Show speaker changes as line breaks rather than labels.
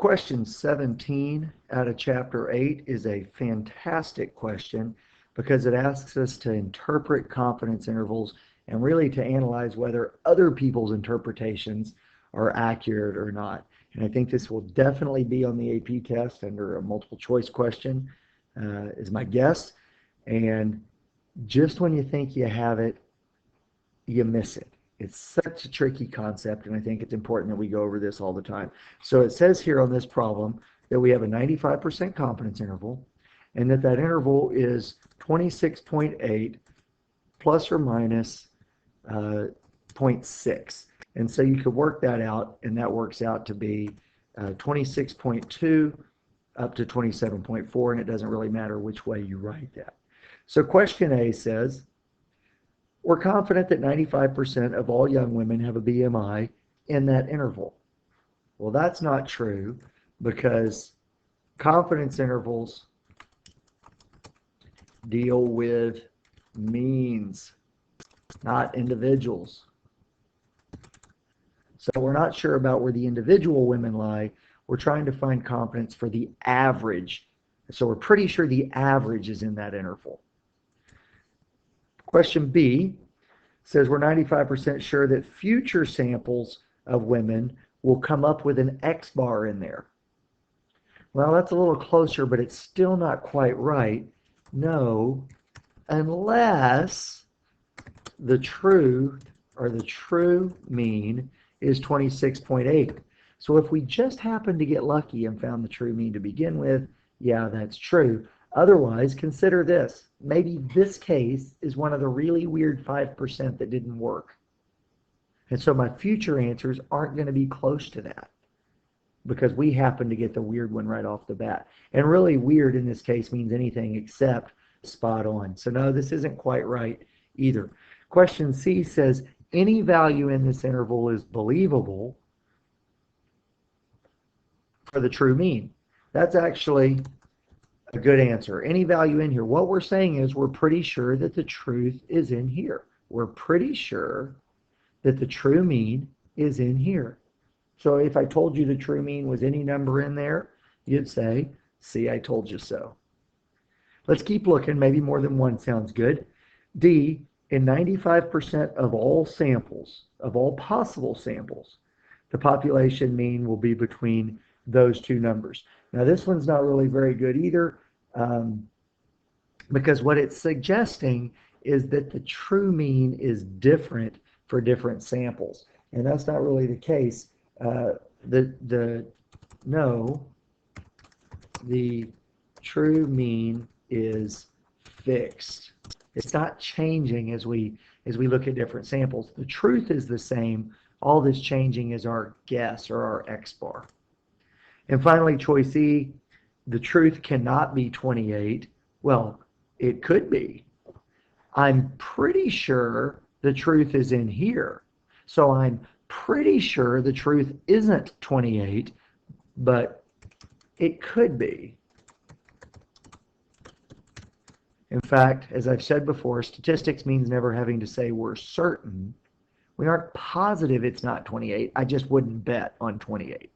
Question 17 out of chapter 8 is a fantastic question because it asks us to interpret confidence intervals and really to analyze whether other people's interpretations are accurate or not. And I think this will definitely be on the AP test under a multiple choice question, is my guess. And just when you think you have it, you miss it. It's such a tricky concept, and I think it's important that we go over this all the time. So it says here on this problem that we have a 95% confidence interval, and that interval is 26.8 plus or minus 0.6. And so you could work that out, and that works out to be 26.2 up to 27.4, and it doesn't really matter which way you write that. So question A says, we're confident that 95% of all young women have a BMI in that interval. Well, that's not true because confidence intervals deal with means, not individuals. So we're not sure about where the individual women lie. We're trying to find confidence for the average. So we're pretty sure the average is in that interval. Question B says we're 95% sure that future samples of women will come up with an X bar in there. Well, that's a little closer, but it's still not quite right. No, unless the true mean is 26.8. So if we just happened to get lucky and found the true mean to begin with, yeah, that's true. Otherwise, consider this. Maybe this case is one of the really weird 5% that didn't work. And so my future answers aren't going to be close to that because we happen to get the weird one right off the bat. And really weird in this case means anything except spot on. So no, this isn't quite right either. Question C says any value in this interval is believable for the true mean. That's actually a good answer. Any value in here. What we're saying is we're pretty sure that the truth is in here. We're pretty sure that the true mean is in here. So if I told you the true mean was any number in there, you'd say, see, I told you so. Let's keep looking. Maybe more than one sounds good. D, in 95% of all samples, of all possible samples, the population mean will be between those two numbers. Now this one's not really very good either, because what it's suggesting is that the true mean is different for different samples, and that's not really the case. The true mean is fixed. It's not changing as we look at different samples. The truth is the same. All this changing is our guess or our X bar. And finally, choice E, the truth cannot be 28. Well, it could be. I'm pretty sure the truth is in here. So I'm pretty sure the truth isn't 28, but it could be. In fact, as I've said before, statistics means never having to say we're certain. We aren't positive it's not 28. I just wouldn't bet on 28.